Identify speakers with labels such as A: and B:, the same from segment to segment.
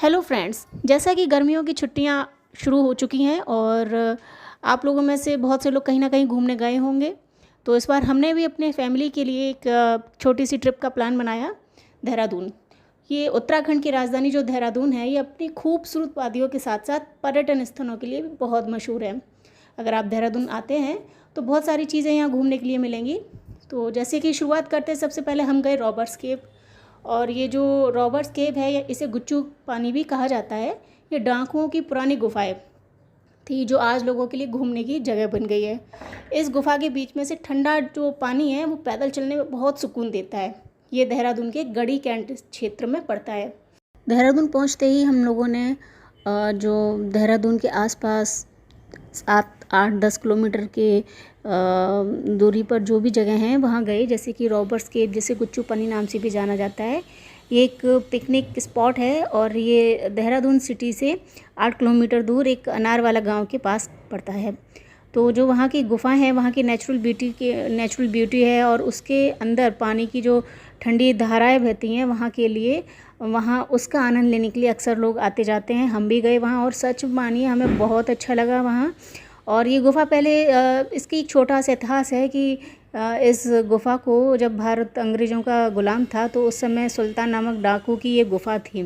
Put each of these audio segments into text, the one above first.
A: Hello friends, जैसा कि गर्मियों की छुट्टियां शुरू हो चुकी हैं और आप लोगों में से बहुत से लोग कहीं ना कहीं घूमने गए होंगे। तो इस बार हमने भी अपने फैमिली के लिए एक छोटी सी ट्रिप का प्लान बनाया। देहरादून, ये उत्तराखंड की राजधानी जो देहरादून है, ये अपनी खूबसूरत वादियों के साथ साथ पर्यटन स्थलों के लिए भी बहुत मशहूर है। अगर आप देहरादून आते हैं तो बहुत सारी चीज़ें यहाँ घूमने के लिए मिलेंगी। तो जैसे कि शुरुआत करते हैं, सबसे पहले हम गए रॉबर्ट्स केव। और ये जो रॉबर्ट्स केव है, इसे गुच्चू पानी भी कहा जाता है। ये डाकुओं की पुरानी गुफाएं थी जो आज लोगों के लिए घूमने की जगह बन गई है। इस गुफा के बीच में से ठंडा जो पानी है वो पैदल चलने में बहुत सुकून देता है। ये देहरादून के गढ़ी कैंट क्षेत्र में पड़ता है। देहरादून पहुंचते ही हम लोगों ने जो देहरादून के आसपास 7-8-10 किलोमीटर के दूरी पर जो भी जगह हैं वहाँ गए, जैसे कि रॉबर्ट्स केव, जिसे गुच्चू पानी नाम से भी जाना जाता है। ये एक पिकनिक स्पॉट है और ये देहरादून सिटी से 8 किलोमीटर दूर एक अनारवाला गांव के पास पड़ता है। तो जो वहाँ की गुफाएं हैं, वहाँ की नेचुरल ब्यूटी है और उसके अंदर पानी की जो ठंडी धाराएं बहती हैं, वहाँ के लिए वहाँ उसका आनंद लेने के लिए अक्सर लोग आते जाते हैं। हम भी गए वहाँ और सच मानिए हमें बहुत अच्छा लगा वहाँ। और ये गुफ़ा पहले इसकी एक छोटा सा इतिहास है कि इस गुफ़ा को जब भारत अंग्रेज़ों का ग़ुलाम था तो उस समय सुल्तान नामक डाकू की ये गुफ़ा थी,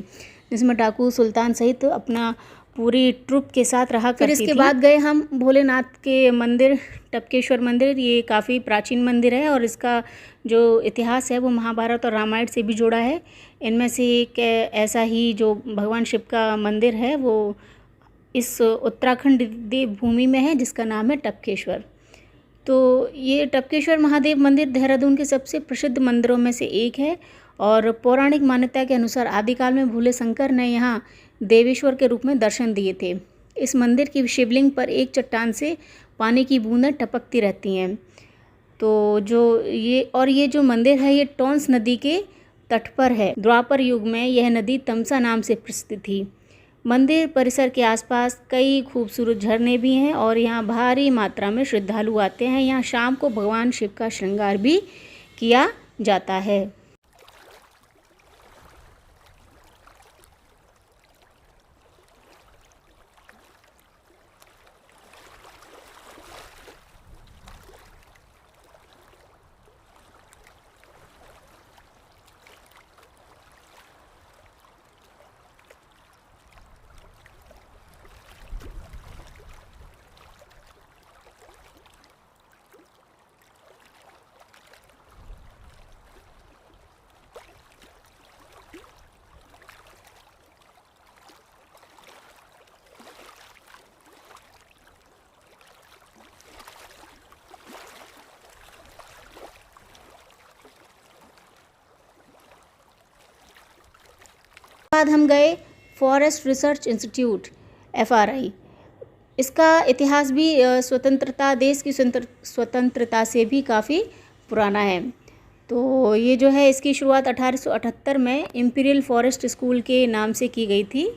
A: जिसमें डाकू सुल्तान सहित अपना पूरी ट्रुप के साथ रहा करती थी। फिर इसके बाद गए हम भोलेनाथ के मंदिर, टपकेश्वर मंदिर। ये काफ़ी प्राचीन मंदिर है और इसका जो इतिहास है वो महाभारत और रामायण से भी जुड़ा है। इनमें से एक ऐसा ही जो भगवान शिव का मंदिर है वो इस उत्तराखंड देवभूमि में है, जिसका नाम है टपकेश्वर। तो ये टपकेश्वर महादेव मंदिर देहरादून के सबसे प्रसिद्ध मंदिरों में से एक है और पौराणिक मान्यता के अनुसार आदिकाल में भोले शंकर ने यहाँ देवेश्वर के रूप में दर्शन दिए थे। इस मंदिर की शिवलिंग पर एक चट्टान से पानी की बूंदें टपकती रहती हैं। तो ये जो मंदिर है, ये टोंस नदी के तट पर है। द्वापर युग में यह नदी तमसा नाम से प्रसिद्ध थी। मंदिर परिसर के आसपास कई खूबसूरत झरने भी हैं और यहाँ भारी मात्रा में श्रद्धालु आते हैं। यहाँ शाम को भगवान शिव का श्रृंगार भी किया जाता है। बाद हम गए फॉरेस्ट रिसर्च इंस्टीट्यूट FRI। इसका इतिहास भी देश की स्वतंत्रता से भी काफ़ी पुराना है। तो ये जो है, इसकी शुरुआत 1878 में इंपीरियल फॉरेस्ट स्कूल के नाम से की गई थी।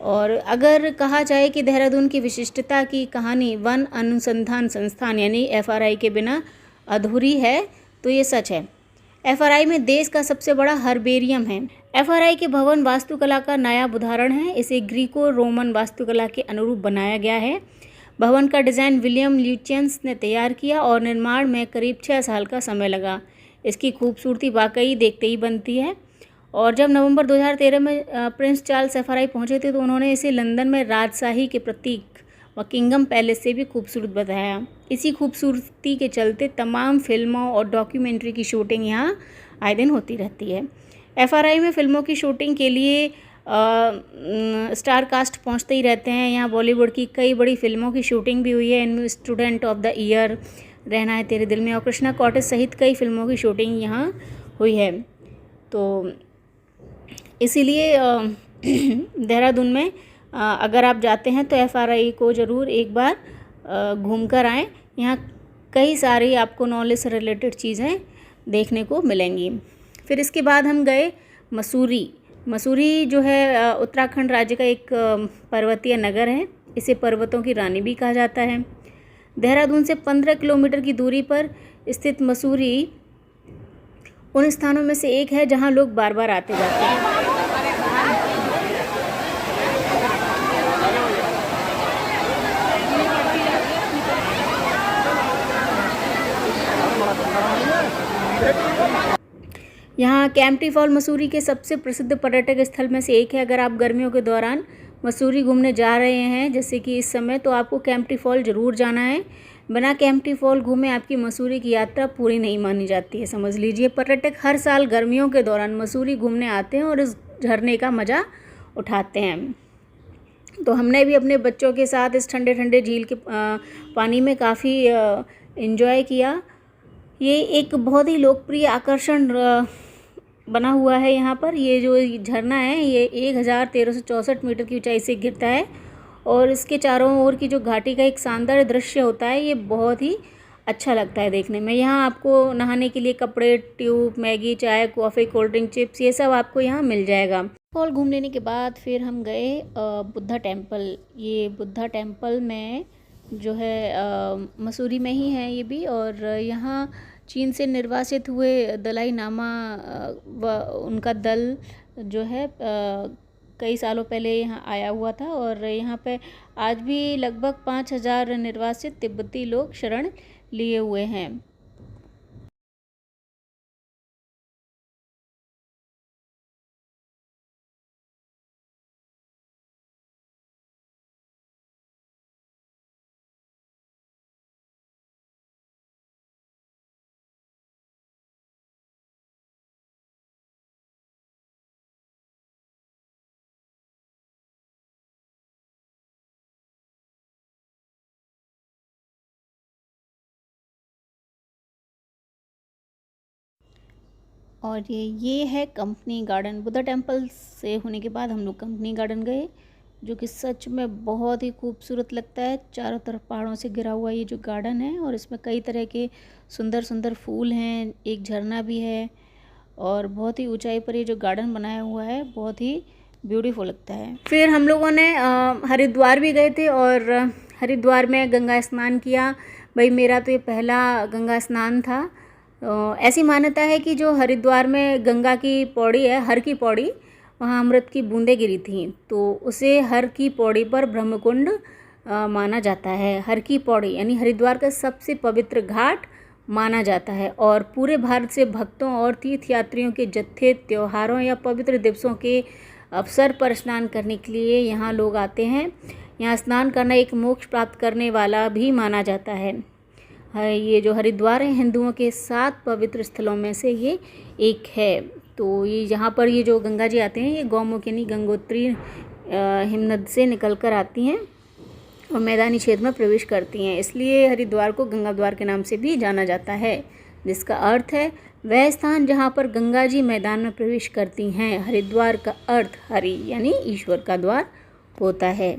A: और अगर कहा जाए कि देहरादून की विशिष्टता की कहानी वन अनुसंधान संस्थान यानी FRI के बिना अधूरी है, तो ये सच है। FRI में देश का सबसे बड़ा हर्बेरियम है। FRI के भवन वास्तुकला का नायाब उदाहरण है। इसे ग्रीको रोमन वास्तुकला के अनुरूप बनाया गया है। भवन का डिज़ाइन विलियम ल्यूचियंस ने तैयार किया और निर्माण में करीब 6 साल का समय लगा। इसकी खूबसूरती वाकई देखते ही बनती है। और जब नवंबर 2013 में प्रिंस चार्ल्स FRI पहुंचे थे तो उन्होंने इसे लंदन में राजशाही के प्रतीक व किंगडम पैलेस से भी खूबसूरत बताया। इसी खूबसूरती के चलते तमाम फिल्मों और डॉक्यूमेंट्री की शूटिंग यहाँ आए दिन होती रहती है। FRI में फ़िल्मों की शूटिंग के लिए स्टार कास्ट पहुँचते ही रहते हैं। यहाँ बॉलीवुड की कई बड़ी फिल्मों की शूटिंग भी हुई है। इनमें स्टूडेंट ऑफ द ईयर, रहना है तेरे दिल में और कृष्णा कॉटेज सहित कई फिल्मों की शूटिंग यहाँ हुई है। तो इसीलिए देहरादून में अगर आप जाते हैं तो FRI को ज़रूर एक बार घूम कर आएँ। यहाँ कई सारी आपको नॉलेज से रिलेटेड चीज़ें देखने को मिलेंगी। फिर इसके बाद हम गए मसूरी। मसूरी जो है उत्तराखंड राज्य का एक पर्वतीय नगर है। इसे पर्वतों की रानी भी कहा जाता है। देहरादून से 15 किलोमीटर की दूरी पर स्थित मसूरी उन स्थानों में से एक है जहां लोग बार बार आते जाते हैं। यहाँ केम्प्टी फॉल मसूरी के सबसे प्रसिद्ध पर्यटक स्थल में से एक है। अगर आप गर्मियों के दौरान मसूरी घूमने जा रहे हैं जैसे कि इस समय, तो आपको केम्प्टी फॉल ज़रूर जाना है। बिना केम्प्टी फॉल घूमे आपकी मसूरी की यात्रा पूरी नहीं मानी जाती है, समझ लीजिए। पर्यटक हर साल गर्मियों के दौरान मसूरी घूमने आते हैं और इस झरने का मज़ा उठाते हैं। तो हमने भी अपने बच्चों के साथ इस ठंडे ठंडे झील के पानी में काफ़ी इन्जॉय किया। ये एक बहुत ही लोकप्रिय आकर्षण बना हुआ है यहाँ पर। ये जो झरना है ये 1364 मीटर की ऊंचाई से गिरता है और इसके चारों ओर की जो घाटी का एक शानदार दृश्य होता है, ये बहुत ही अच्छा लगता है देखने में। यहाँ आपको नहाने के लिए कपड़े, ट्यूब, मैगी, चाय, कॉफ़ी, कोल्ड ड्रिंक, चिप्स, ये सब आपको यहाँ मिल जाएगा। फॉल घूम लेने के बाद फिर हम गए बुद्धा टेम्पल। ये बुद्धा टेम्पल में जो है मसूरी में ही है ये भी, और यहाँ चीन से निर्वासित हुए दलाई लामा व उनका दल जो है कई सालों पहले यहाँ आया हुआ था, और यहाँ पे आज भी लगभग 5000 निर्वासित तिब्बती लोग शरण लिए हुए हैं। और ये है कंपनी गार्डन। बुद्धा टेम्पल से होने के बाद हम लोग कंपनी गार्डन गए, जो कि सच में बहुत ही खूबसूरत लगता है। चारों तरफ पहाड़ों से घिरा हुआ ये जो गार्डन है, और इसमें कई तरह के सुंदर सुंदर फूल हैं, एक झरना भी है, और बहुत ही ऊंचाई पर ये जो गार्डन बनाया हुआ है बहुत ही ब्यूटीफुल लगता है। फिर हम लोगों ने हरिद्वार भी गए थे, और हरिद्वार में गंगा स्नान किया। भाई मेरा तो ये पहला गंगा स्नान था। ऐसी मान्यता है कि जो हरिद्वार में गंगा की पौड़ी है, हर की पौड़ी, वहाँ अमृत की बूंदें गिरी थीं, तो उसे हर की पौड़ी पर ब्रह्मकुंड माना जाता है। हर की पौड़ी यानी हरिद्वार का सबसे पवित्र घाट माना जाता है, और पूरे भारत से भक्तों और तीर्थयात्रियों के जत्थे त्योहारों या पवित्र दिवसों के अवसर पर स्नान करने के लिए यहाँ लोग आते हैं। यहाँ स्नान करना एक मोक्ष प्राप्त करने वाला भी माना जाता है। ये जो हरिद्वार है हिंदुओं के 7 पवित्र स्थलों में से ये एक है। तो ये यहाँ पर ये जो गंगा जी आते हैं, ये गौमुख यानी गंगोत्री हिमनद से निकल कर आती हैं और मैदानी क्षेत्र में प्रवेश करती हैं। इसलिए हरिद्वार को गंगा द्वार के नाम से भी जाना जाता है, जिसका अर्थ है वह स्थान जहाँ पर गंगा जी मैदान में प्रवेश करती हैं। हरिद्वार का अर्थ हरि यानी ईश्वर का द्वार होता है।